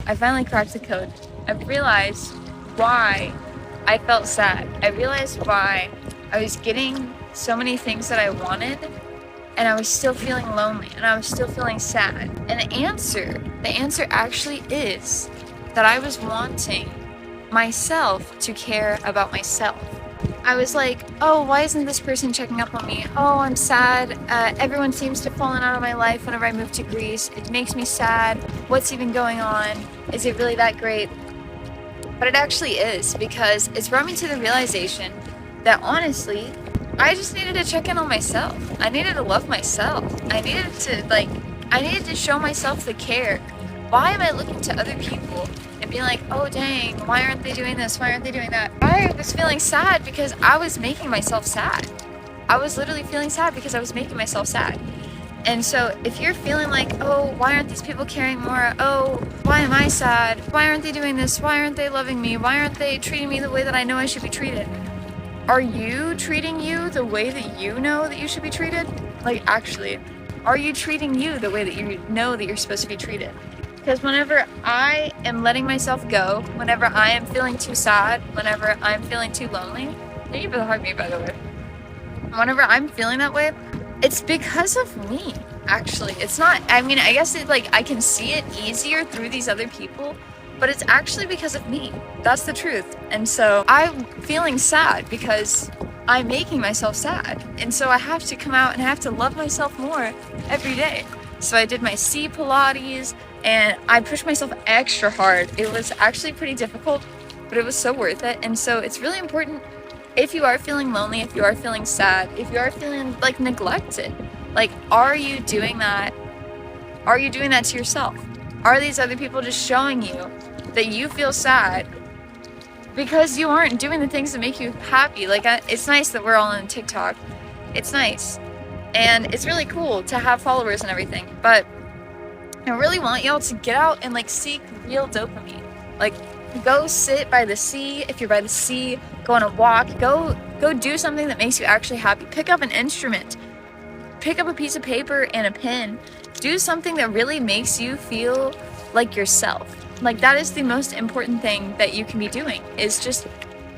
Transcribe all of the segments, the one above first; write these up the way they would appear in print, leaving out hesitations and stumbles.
I finally cracked the code. I realized why I felt sad. I realized why I was getting so many things that I wanted and I was still feeling lonely and I was still feeling sad. And the answer actually is that I was wanting myself to care about myself. I was like, oh, why isn't this person checking up on me? Oh, I'm sad. Everyone seems to have fallen out of my life whenever I moved to Greece. It makes me sad. What's even going on? Is it really that great? But it actually is, because it's brought me to the realization that honestly, I just needed to check in on myself. I needed to love myself. I needed to show myself the care. Why am I looking to other people and being like, oh dang, why aren't they doing this? Why aren't they doing that? I was feeling sad because I was making myself sad. I was literally feeling sad because I was making myself sad. And so if you're feeling like, oh, why aren't these people caring more? Oh, why am I sad? Why aren't they doing this? Why aren't they loving me? Why aren't they treating me the way that I know I should be treated? Are you treating you the way that you know that you should be treated? Like, actually, are you treating you the way that you know that you're supposed to be treated? Because whenever I am letting myself go, whenever I am feeling too sad, whenever I'm feeling too lonely, thank you for the hug me, by the way. Whenever I'm feeling that way, it's because of me, actually. It's not, I mean, I guess it, like, I can see it easier through these other people, but it's actually because of me. That's the truth. And so I'm feeling sad because I'm making myself sad. And so I have to come out and I have to love myself more every day. So I did my C Pilates and I pushed myself extra hard. It was actually pretty difficult, but it was so worth it. And so it's really important, if you are feeling lonely, if you are feeling sad, if you are feeling like neglected, like, are you doing that? Are you doing that to yourself? Are these other people just showing you that you feel sad because you aren't doing the things that make you happy? Like, it's nice that we're all on TikTok. It's nice. And it's really cool to have followers and everything. But I really want y'all to get out and, like, seek real dopamine. Like, go sit by the sea. If you're by the sea, go on a walk. Go do something that makes you actually happy. Pick up an instrument. Pick up a piece of paper and a pen. Do something that really makes you feel like yourself. Like, that is the most important thing that you can be doing, is just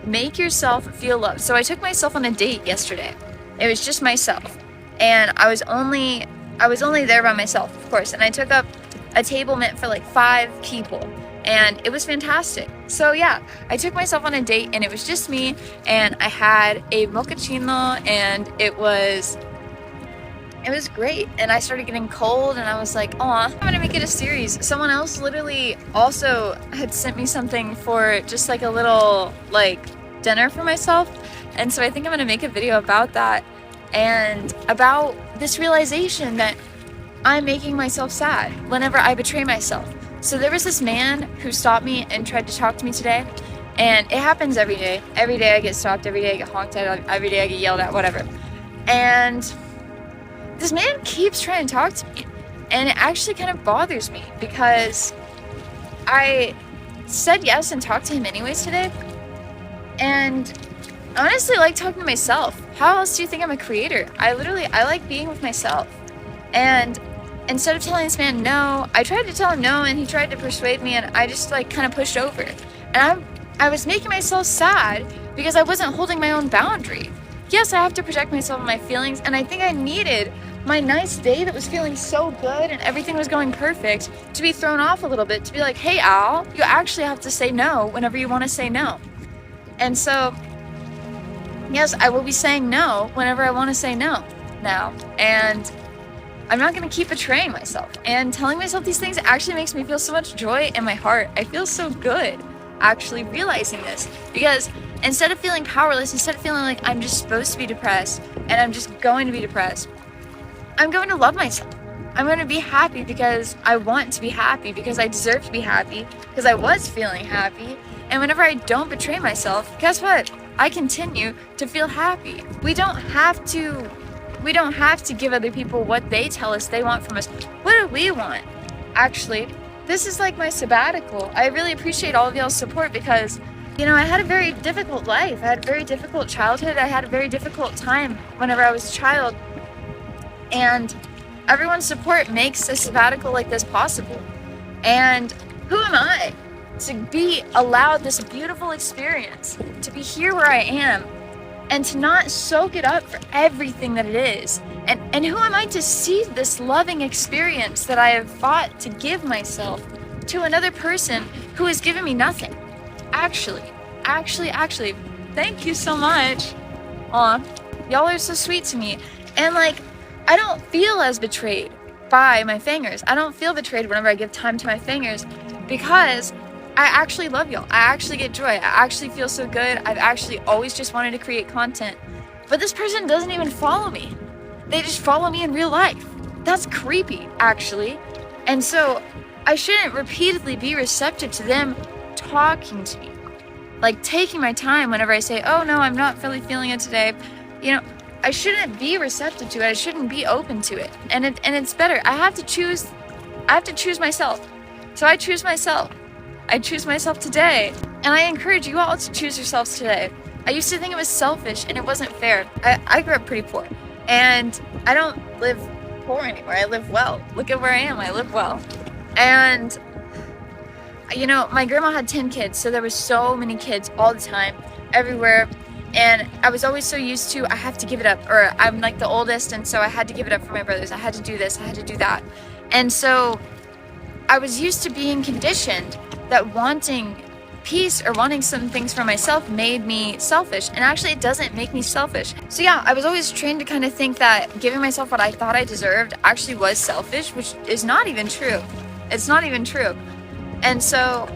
make yourself feel loved. So I took myself on a date yesterday. It was just myself. And I was only there by myself, of course. And I took up a table meant for like 5 people. And it was fantastic. So yeah, I took myself on a date and it was just me, and I had a mochaccino, and it was great. And I started getting cold and I was like, oh, I'm gonna make it a series. Someone else literally also had sent me something for just like a little like dinner for myself. And so I think I'm gonna make a video about that and about this realization that I'm making myself sad whenever I betray myself. So there was this man who stopped me and tried to talk to me today, and it happens every day. Every day I get stopped, every day I get honked at, every day I get yelled at, whatever. And this man keeps trying to talk to me, and it actually kind of bothers me because I said yes and talked to him anyways today. And honestly, I like talking to myself. How else do you think I'm a creator? I like being with myself. And instead of telling this man no, I tried to tell him no, and he tried to persuade me, and I just like kind of pushed over. And I was making myself sad because I wasn't holding my own boundary. Yes, I have to protect myself and my feelings, and I think I needed my nice day that was feeling so good and everything was going perfect to be thrown off a little bit, to be like, hey Al, you actually have to say no whenever you want to say no. And so yes, I will be saying no whenever I want to say no now. And I'm not going to keep betraying myself. And telling myself these things actually makes me feel so much joy in my heart. I feel so good actually realizing this, because instead of feeling powerless, instead of feeling like I'm just supposed to be depressed and I'm just going to be depressed, I'm going to love myself. I'm going to be happy because I want to be happy, because I deserve to be happy, because I was feeling happy. And whenever I don't betray myself, guess what? I continue to feel happy. We don't have to give other people what they tell us they want from us. What do we want? Actually, this is like my sabbatical. I really appreciate all of y'all's support because, you know, I had a very difficult life. I had a very difficult childhood. I had a very difficult time whenever I was a child. And everyone's support makes a sabbatical like this possible. And Who am I to be allowed this beautiful experience, to be here where I am, and to not soak it up for everything that it is? And who am I to see this loving experience that I have fought to give myself to another person who has given me nothing? Actually, thank you so much. Aw, y'all are so sweet to me. And like, I don't feel as betrayed by my fangers. I don't feel betrayed whenever I give time to my fangers, because I actually love y'all. I actually get joy. I actually feel so good. I've actually always just wanted to create content. But this person doesn't even follow me. They just follow me in real life. That's creepy, actually. And so I shouldn't repeatedly be receptive to them talking to me. Like taking my time whenever I say, oh no, I'm not really feeling it today. You know, I shouldn't be receptive to it. I shouldn't be open to it. And it's better. I have to choose myself. So I choose myself. I choose myself today. And I encourage you all to choose yourselves today. I used to think it was selfish and it wasn't fair. I grew up pretty poor. And I don't live poor anymore. I live well. Look at where I am. I live well. And you know, my grandma had 10 kids, so there was so many kids all the time, everywhere. And I was always so used to, I have to give it up, or I'm like the oldest, and so I had to give it up for my brothers. I had to do this, I had to do that. And so I was used to being conditioned that wanting peace or wanting some things for myself made me selfish. And actually it doesn't make me selfish. So yeah, I was always trained to kind of think that giving myself what I thought I deserved actually was selfish, which is not even true. It's not even true. And so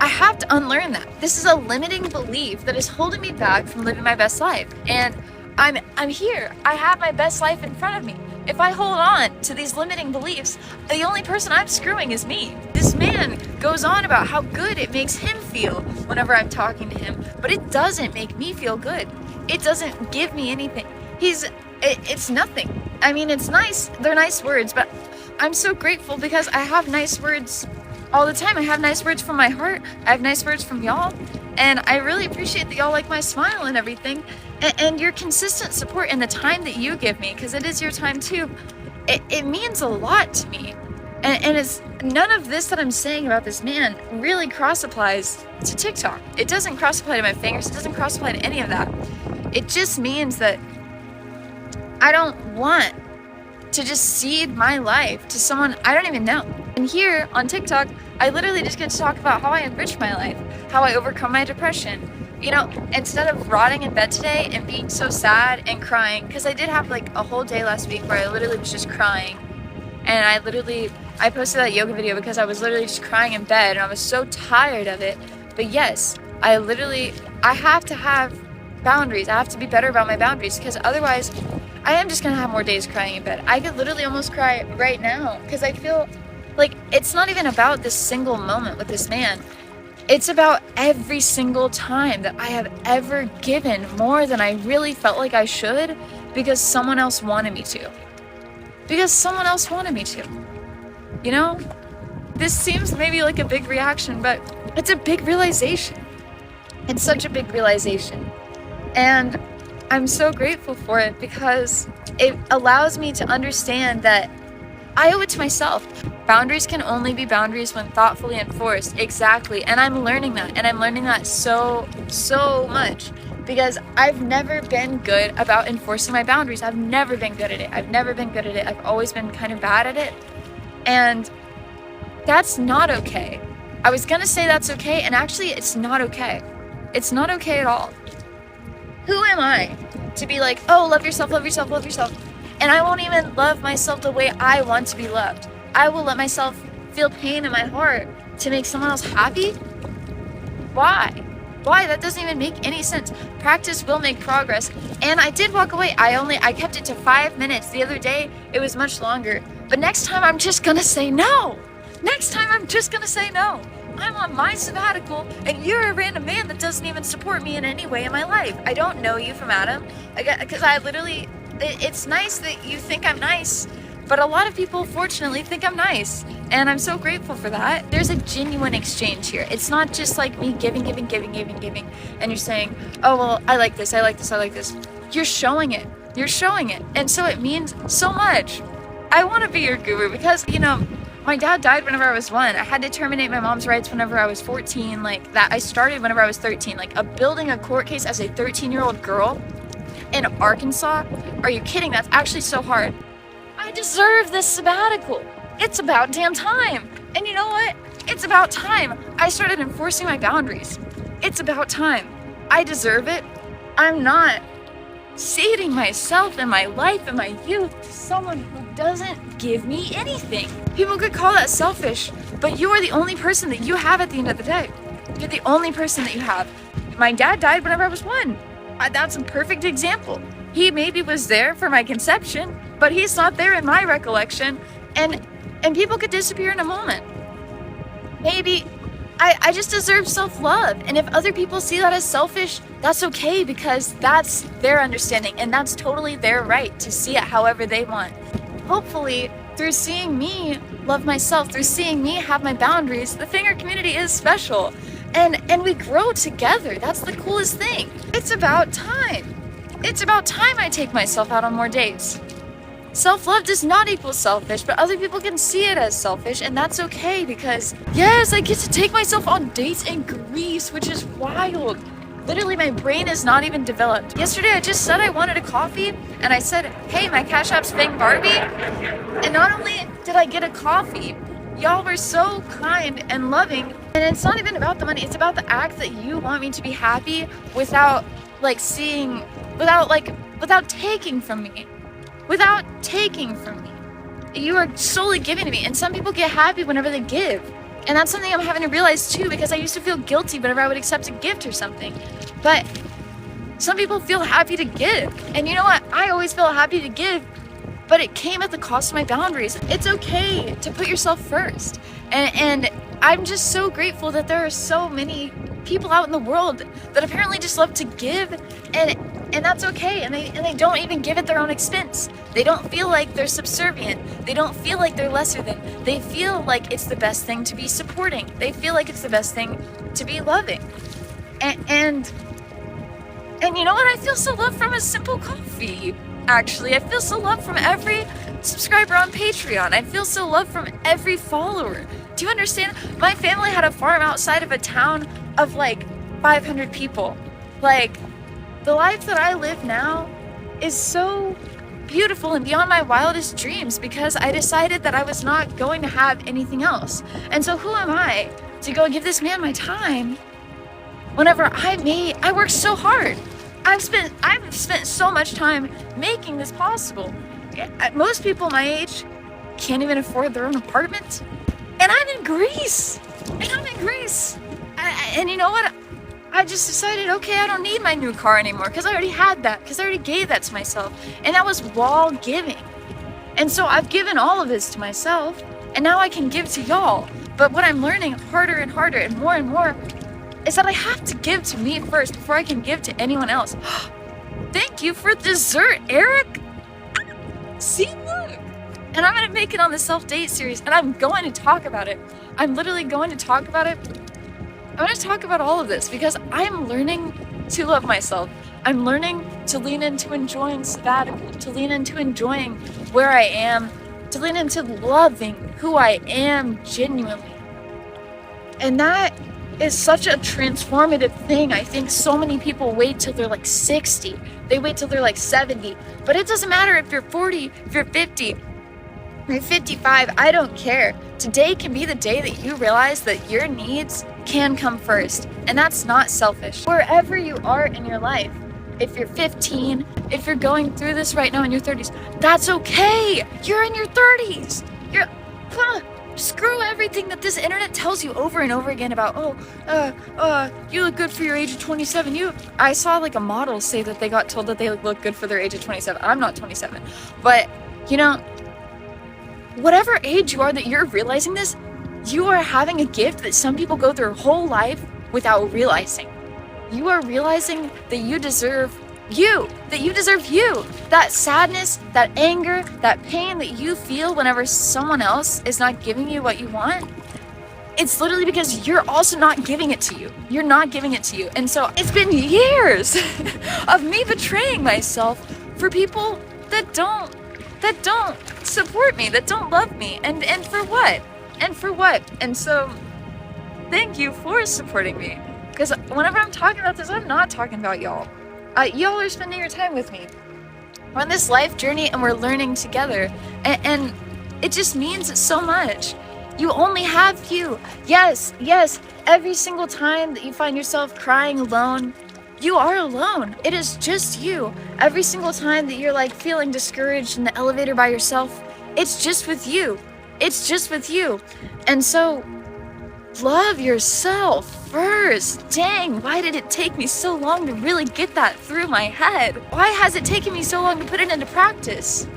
I have to unlearn that. This is a limiting belief that is holding me back from living my best life. And I'm here. I have my best life in front of me. If I hold on to these limiting beliefs, the only person I'm screwing is me. This man goes on about how good it makes him feel whenever I'm talking to him, but it doesn't make me feel good. It doesn't give me anything. It's nothing. I mean, it's nice. They're nice words, but I'm so grateful because I have nice words all the time. I have nice words from my heart. I have nice words from y'all. And I really appreciate that y'all like my smile and everything. And your consistent support and the time that you give me, because it is your time too. It means a lot to me. And it's none of this that I'm saying about this man really cross applies to TikTok. It doesn't cross apply to my fingers. It doesn't cross apply to any of that. It just means that I don't want to just cede my life to someone I don't even know. And here on TikTok, I literally just get to talk about how I enrich my life, how I overcome my depression. You know, instead of rotting in bed today and being so sad and crying, because I did have like a whole day last week where I literally was just crying. And I posted that yoga video because I was literally just crying in bed and I was so tired of it. But yes, I have to have boundaries. I have to be better about my boundaries, because otherwise I am just gonna have more days crying in bed. I could literally almost cry right now because I feel like it's not even about this single moment with this man. It's about every single time that I have ever given more than I really felt like I should because someone else wanted me to. Because someone else wanted me to. You know? This seems maybe like a big reaction, but it's a big realization. It's such a big realization. And I'm so grateful for it because it allows me to understand that I owe it to myself. Boundaries can only be boundaries when thoughtfully enforced. Exactly. And I'm learning that. And I'm learning that so much because I've never been good about enforcing my boundaries. I've never been good at it. I've always been kind of bad at it. And that's not okay. I was gonna say that's okay, and actually it's not okay. It's not okay at all. Who am I to be like, oh, love yourself, and I won't even love myself the way I want to be loved. I will let myself feel pain in my heart to make someone else happy? Why? That doesn't even make any sense. Practice will make progress. And I did walk away. I kept it to 5 minutes. The other day, it was much longer. But next time, I'm just gonna say no. I'm on my sabbatical, and you're a random man that doesn't even support me in any way in my life. I don't know you from Adam. Because it's nice that you think I'm nice, but a lot of people, fortunately, think I'm nice. And I'm so grateful for that. There's a genuine exchange here. It's not just like me giving. And you're saying, oh, well, I like this. You're showing it. And so it means so much. I want to be your guru because, My dad died whenever I was 1. I had to terminate my mom's rights whenever I was 14. Like that, I started whenever I was 13. Like building a court case as a 13-year-old girl in Arkansas. Are you kidding? That's actually so hard. I deserve this sabbatical. It's about damn time. And you know what? It's about time I started enforcing my boundaries. It's about time. I deserve it. I'm not ceding myself and my life and my youth to someone who doesn't give me anything. People could call that selfish, but you are the only person that you have at the end of the day. You're the only person that you have. My dad died whenever I was 1. That's a perfect example. He maybe was there for my conception, but he's not there in my recollection, and people could disappear in a moment. Maybe I just deserve self-love, and if other people see that as selfish, that's okay, because that's their understanding, and that's totally their right to see it however they want. Hopefully, through seeing me love myself, through seeing me have my boundaries, the Fanger community is special, and we grow together. That's the coolest thing. It's about time. It's about time I take myself out on more dates. Self-love does not equal selfish, but other people can see it as selfish, and that's okay, because yes, I get to take myself on dates in Greece, which is wild. Literally, my brain is not even developed. Yesterday, I just said I wanted a coffee, and I said, hey, my Cash App's fangBarbie. And not only did I get a coffee, y'all were so kind and loving. And it's not even about the money, it's about the act that you want me to be happy without taking from me. Without taking from me. You are solely giving to me, and some people get happy whenever they give. And that's something I'm having to realize too, because I used to feel guilty whenever I would accept a gift or something. But some people feel happy to give. And you know what? I always felt happy to give, but it came at the cost of my boundaries. It's okay to put yourself first. And I'm just so grateful that there are so many people out in the world that apparently just love to give, and that's okay, and they don't even give at their own expense. They don't feel like they're subservient. They don't feel like they're lesser than. They feel like it's the best thing to be supporting. They feel like it's the best thing to be loving. And you know what? I feel so loved from a simple coffee. Actually, I feel so loved from every subscriber on Patreon. I feel so loved from every follower. Do you understand? My family had a farm outside of a town of like 500 people. Like, the life that I live now is so beautiful and beyond my wildest dreams, because I decided that I was not going to have anything else. And so who am I to go give this man my time whenever I worked so hard? I've spent so much time making this possible. Most people my age can't even afford their own apartment. And I'm in Greece. And you know what? I just decided, okay, I don't need my new car anymore, because I already had that, because I already gave that to myself. And that was while giving. And so I've given all of this to myself, and now I can give to y'all. But what I'm learning harder and harder and more is that I have to give to me first before I can give to anyone else. Thank you for dessert, Eric. See, look. And I'm going to make it on the self-date series, and I'm going to talk about it. I'm literally going to talk about it. I'm going to talk about all of this because I'm learning to love myself. I'm learning to lean into enjoying sabbatical, to lean into enjoying where I am, to lean into loving who I am genuinely. And that is such a transformative thing. I think so many people wait till they're like 60. They wait till they're like 70. But it doesn't matter if you're 40, if you're 50, you're 55, I don't care. Today can be the day that you realize that your needs can come first. And that's not selfish. Wherever you are in your life, if you're 15, if you're going through this right now in your 30s, that's okay. You're in your 30s. Screw everything that this internet tells you over and over again about, you look good for your age of 27. I saw like a model say that they got told that they look good for their age of 27. I'm not 27. But, you know, whatever age you are that you're realizing this, you are having a gift that some people go their whole life without realizing. You are realizing that you deserve you. That sadness, that anger, that pain that you feel whenever someone else is not giving you what you want, it's literally because you're also not giving it to you. You're not giving it to you. And so it's been years of me betraying myself for people that don't support me, that don't love me. And for what? And for what? And so thank you for supporting me, because whenever I'm talking about this, I'm not talking about y'all. Y'all are spending your time with me. We're on this life journey and we're learning together, and it just means so much. You only have you. Yes, every single time that you find yourself crying alone, you are alone. It is just you. Every single time that you're like feeling discouraged in the elevator by yourself, it's just with you. It's just with you. And so love yourself first. Dang, why did it take me so long to really get that through my head? Why has it taken me so long to put it into practice?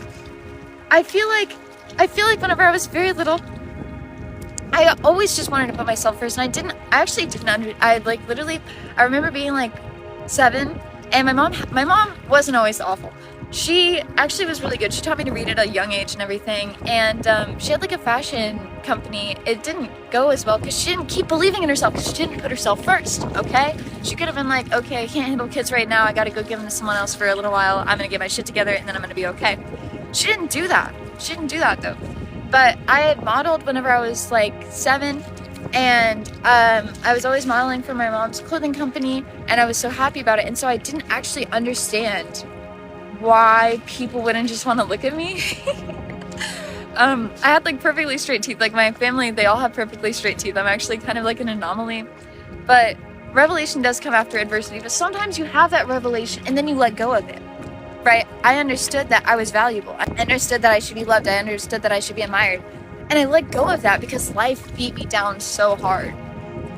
I feel like whenever I was very little, I always just wanted to put myself first, and I remember being like 7, and my mom wasn't always awful. She actually was really good. She taught me to read at a young age and everything, and she had like a fashion company. It didn't go as well because she didn't keep believing in herself, because she didn't put herself first, okay? She could have been like, okay, I can't handle kids right now, I gotta go give them to someone else for a little while, I'm gonna get my shit together, and then I'm gonna be okay. She didn't do that. She didn't do that though. But I had modeled whenever I was like 7, and I was always modeling for my mom's clothing company, and I was so happy about it. And so I didn't actually understand why people wouldn't just want to look at me. I had like perfectly straight teeth. Like my family, they all have perfectly straight teeth. I'm actually kind of like an anomaly. But revelation does come after adversity. But sometimes you have that revelation and then you let go of it. Right? I understood that I was valuable. I understood that I should be loved. I understood that I should be admired. And I let go of that because life beat me down so hard.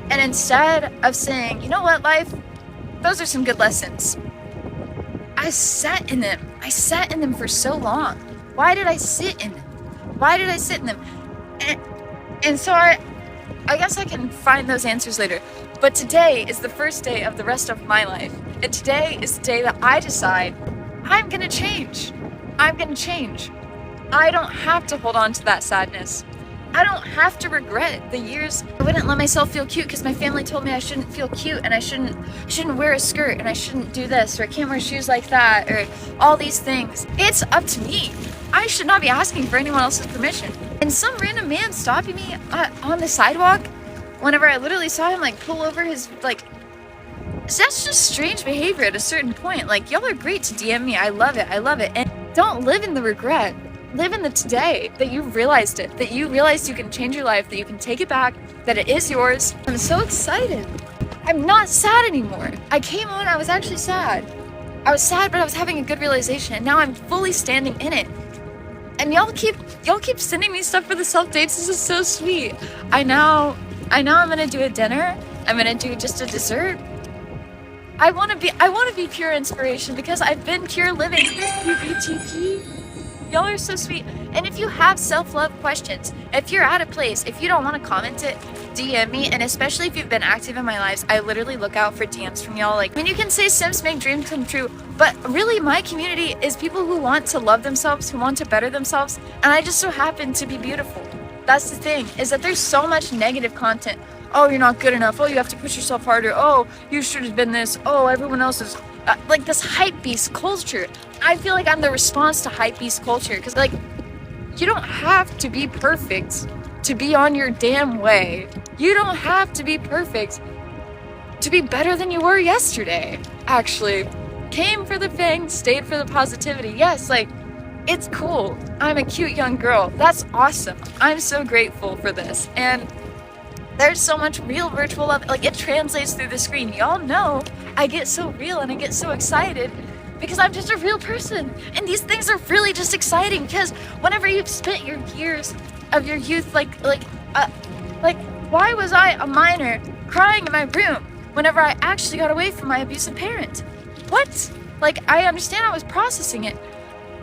And instead of saying, you know what, life, those are some good lessons, I sat in them. I sat in them for so long. Why did I sit in them? Why did I sit in them? And so I guess I can find those answers later. But today is the first day of the rest of my life. And today is the day that I decide I'm gonna change. I'm gonna change. I don't have to hold on to that sadness. I don't have to regret the years I wouldn't let myself feel cute because my family told me I shouldn't feel cute, and I shouldn't wear a skirt, and I shouldn't do this, or I can't wear shoes like that, or all these things. It's up to me. I should not be asking for anyone else's permission. And some random man stopping me on the sidewalk whenever I literally saw him like pull over his like, that's just strange behavior at a certain point. Like, y'all are great to DM me. I love it. And don't live in the regret. Live in the today that you realized it, that you realized you can change your life, that you can take it back, that it is yours. I'm so excited. I'm not sad anymore. I came on, I was actually sad. I was sad, but I was having a good realization, and now I'm fully standing in it. And y'all keep sending me stuff for the self-dates. This is so sweet. I know I'm gonna do a dinner. I'm gonna do just a dessert. I wanna be pure inspiration because I've been pure living. UBTP. Y'all are so sweet. And if you have self-love questions, if you're at a place, if you don't want to comment it, DM me. And especially if you've been active in my lives, I literally look out for DMs from y'all. Like, I mean, you can say Sims make dreams come true, but really my community is people who want to love themselves, who want to better themselves, and I just so happen to be beautiful. That's the thing, is that there's so much negative content. Oh, you're not good enough. Oh, you have to push yourself harder. Oh, you should have been this. Oh, everyone else is... like this hype beast culture. I feel like I'm the response to hype beast culture, because like, you don't have to be perfect to be on your damn way. You don't have to be perfect to be better than you were yesterday. Actually, came for the fang, stayed for the positivity. Yes, like, it's cool. I'm a cute young girl. That's awesome. I'm so grateful for this. And there's so much real virtual love. Like, it translates through the screen. Y'all know I get so real and I get so excited because I'm just a real person. And these things are really just exciting because whenever you've spent your years of your youth, like, why was I a minor crying in my room whenever I actually got away from my abusive parent? What? Like, I understand I was processing it,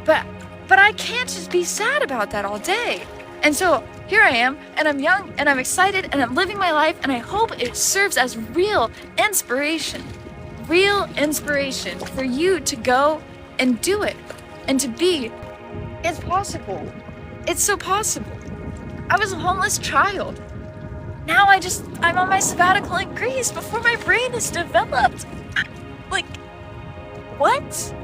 but I can't just be sad about that all day. And so here I am, and I'm young, and I'm excited, and I'm living my life, and I hope it serves as real inspiration for you to go and do it, and to be. It's possible. It's so possible. I was a homeless child. Now I'm on my sabbatical in Greece before my brain is developed. Like, what?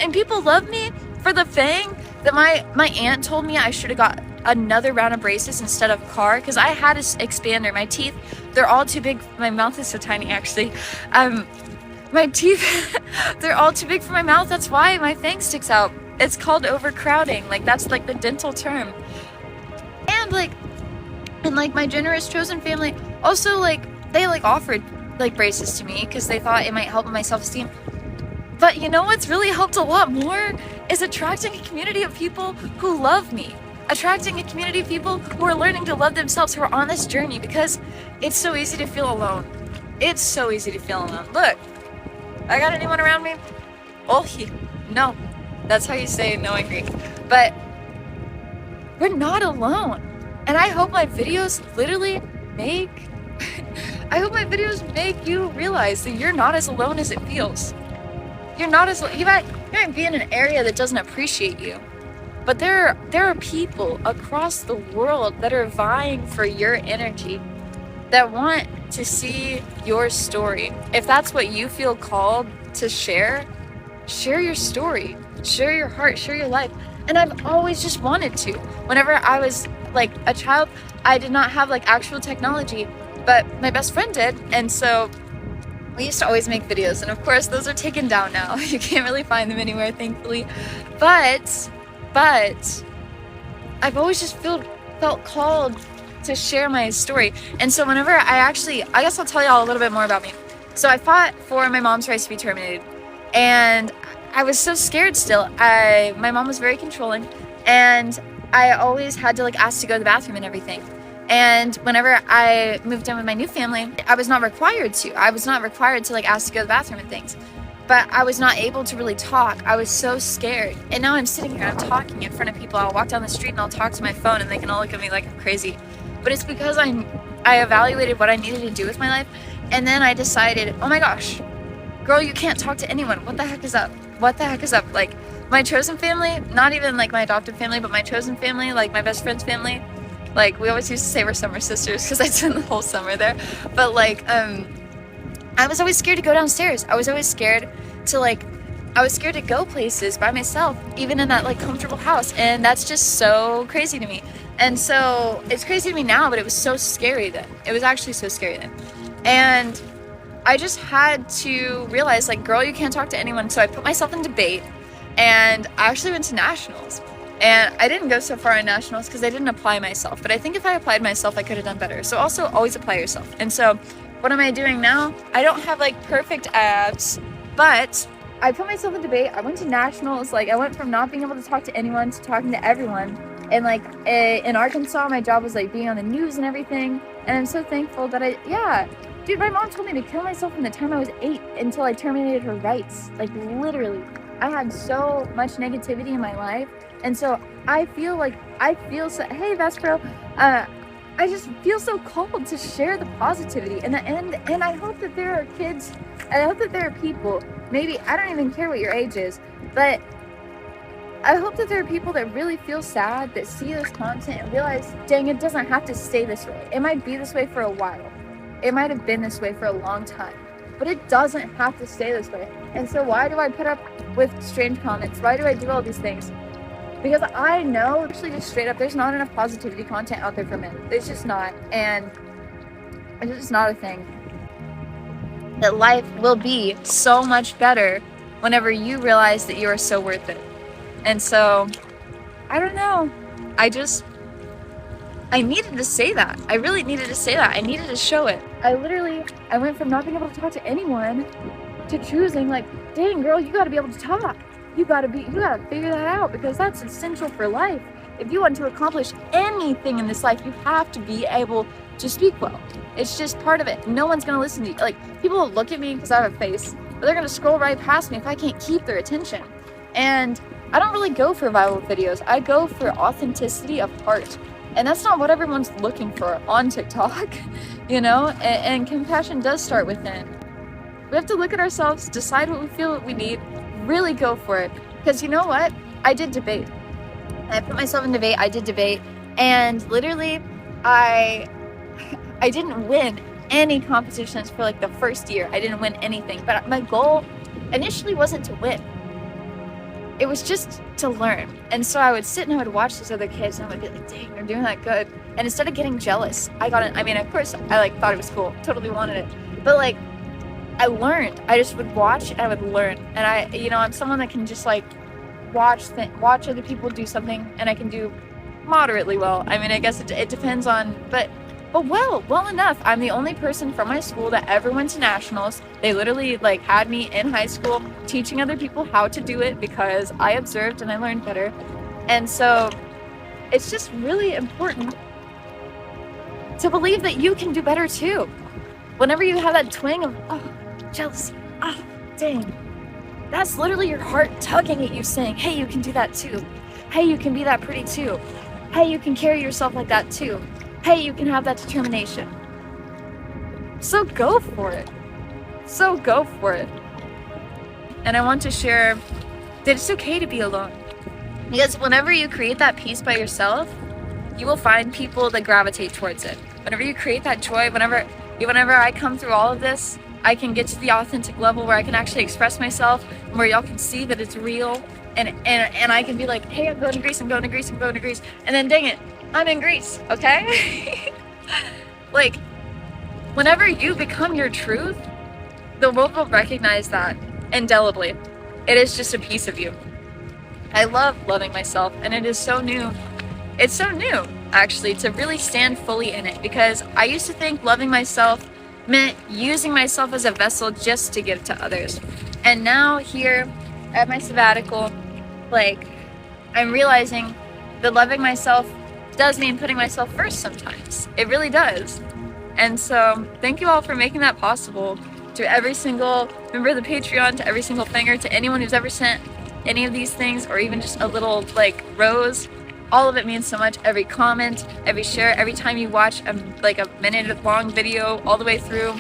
And people love me for the fang that my aunt told me I should have got another round of braces instead of car, because I had an expander. My teeth, they're all too big. My mouth is so tiny, actually. My teeth, they're all too big for my mouth. That's why my fang sticks out. It's called overcrowding. Like, that's like the dental term. And like my generous chosen family also, like, they like offered like braces to me because they thought it might help with my self-esteem. But you know what's really helped a lot more is attracting a community of people who love me. Attracting a community of people who are learning to love themselves, who are on this journey, because it's so easy to feel alone. It's so easy to feel alone. Look, I got anyone around me? Oh, no. That's how you say no, I agree. But we're not alone. And I hope my videos literally make I hope my videos make you realize that you're not as alone as it feels. You're not as you might be in an area that doesn't appreciate you, but there are people across the world that are vying for your energy, that want to see your story. If that's what you feel called to share your story, share your heart, share your life. And I've always just wanted to. Whenever I was like a child, I did not have like actual technology, but my best friend did, and so we used to always make videos, and of course those are taken down now. You can't really find them anywhere, thankfully. But I've always just felt called to share my story. And so whenever I guess I'll tell y'all a little bit more about me. So I fought for my mom's rights to be terminated, and I was so scared still. My mom was very controlling, and I always had to like ask to go to the bathroom and everything. And whenever I moved in with my new family, I was not required to. I was not required to like ask to go to the bathroom and things. But I was not able to really talk. I was so scared. And now I'm sitting here, I'm talking in front of people. I'll walk down the street and I'll talk to my phone and they can all look at me like I'm crazy. But it's because I evaluated what I needed to do with my life. And then I decided, oh my gosh, girl, you can't talk to anyone. What the heck is up? What the heck is up? Like, my chosen family, not even like my adopted family, but my chosen family, like my best friend's family, like, we always used to say we're summer sisters because I spent the whole summer there. But like, I was always scared to go downstairs. I was always scared to go places by myself, even in that like comfortable house. And that's just so crazy to me. And so it's crazy to me now, but it was so scary then. It was actually so scary then. And I just had to realize, like, girl, you can't talk to anyone. So I put myself in debate, and I actually went to nationals. And I didn't go so far in nationals because I didn't apply myself. But I think if I applied myself, I could have done better. So also always apply yourself. And so what am I doing now? I don't have like perfect abs, but I put myself in debate. I went to nationals. Like, I went from not being able to talk to anyone to talking to everyone. And like in Arkansas, my job was like being on the news and everything. And I'm so thankful that dude, my mom told me to kill myself from the time I was 8 until I terminated her rights. Like, literally, I had so much negativity in my life. And so I feel so, hey, best bro, I just feel so called to share the positivity. And I hope that there are kids, and I hope that there are people, maybe, I don't even care what your age is, but I hope that there are people that really feel sad, that see this content and realize, dang, it doesn't have to stay this way. It might be this way for a while. It might have been this way for a long time, but it doesn't have to stay this way. And so why do I put up with strange comments? Why do I do all these things? Because I know, actually, just straight up, there's not enough positivity content out there for men. It's just not. And it's just not a thing. That life will be so much better whenever you realize that you are so worth it. And so, I don't know. I needed to say that. I really needed to say that. I needed to show it. I went from not being able to talk to anyone to choosing, like, dang, girl, you gotta be able to talk. You gotta figure that out, because that's essential for life. If you want to accomplish anything in this life, you have to be able to speak well. It's just part of it. No one's gonna listen to you. Like, people will look at me because I have a face, but they're gonna scroll right past me if I can't keep their attention. And I don't really go for viral videos. I go for authenticity of heart. And that's not what everyone's looking for on TikTok, you know? And compassion does start within. We have to look at ourselves, decide what we feel that we need, really go for it. Because you know what? I did debate. I put myself in debate. I did debate. And literally, I didn't win any competitions for like the first year. I didn't win anything. But my goal initially wasn't to win. it was just to learn. And so I would sit and I would watch these other kids and I would be like, dang, they're doing that good. And instead of getting jealous, I got it. I mean, of course, I like thought it was cool, totally wanted it. But like, I learned. I just would watch and I would learn. And I'm someone that can just like watch other people do something, and I can do moderately well. I mean, I guess it depends on, but well enough. I'm the only person from my school that ever went to nationals. They literally like had me in high school teaching other people how to do it because I observed and I learned better. And so it's just really important to believe that you can do better too. Whenever you have that twinge of, oh, jealousy, oh, dang, that's literally your heart tugging at you saying, hey, you can do that too. Hey, you can be that pretty too. Hey, you can carry yourself like that too. Hey, you can have that determination. So go for it. So go for it. And I want to share that it's okay to be alone. Because whenever you create that peace by yourself, you will find people that gravitate towards it. Whenever you create that joy, whenever I come through all of this, I can get to the authentic level where I can actually express myself, and where y'all can see that it's real, and I can be like, hey, I'm going to Greece, I'm going to Greece, I'm going to Greece, and then dang it, I'm in Greece, okay? Like, whenever you become your truth, the world will recognize that indelibly. It is just a piece of you. I love loving myself, and it is so new. It's so new, actually, to really stand fully in it, because I used to think loving myself meant using myself as a vessel just to give to others. And now here at my sabbatical, like, I'm realizing that loving myself does mean putting myself first sometimes. It really does. And so thank you all for making that possible. To every single member of the Patreon, to every single fanger, to anyone who's ever sent any of these things, or even just a little like rose. All of it means so much. Every comment, every share, every time you watch a minute long video all the way through,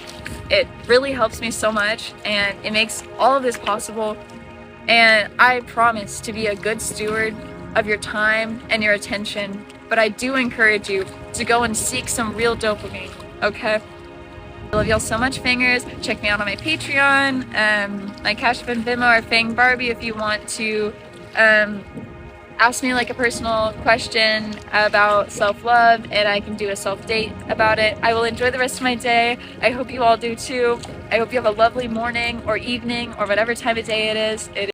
it really helps me so much, and it makes all of this possible. And I promise to be a good steward of your time and your attention, but I do encourage you to go and seek some real dopamine, okay? I love y'all so much, fangers. Check me out on my Patreon, my cashapp and venmo, or fangBarbie, if you want to ask me like a personal question about self-love, and I can do a self-date about it. I will enjoy the rest of my day. I hope you all do too. I hope you have a lovely morning or evening or whatever time of day it is.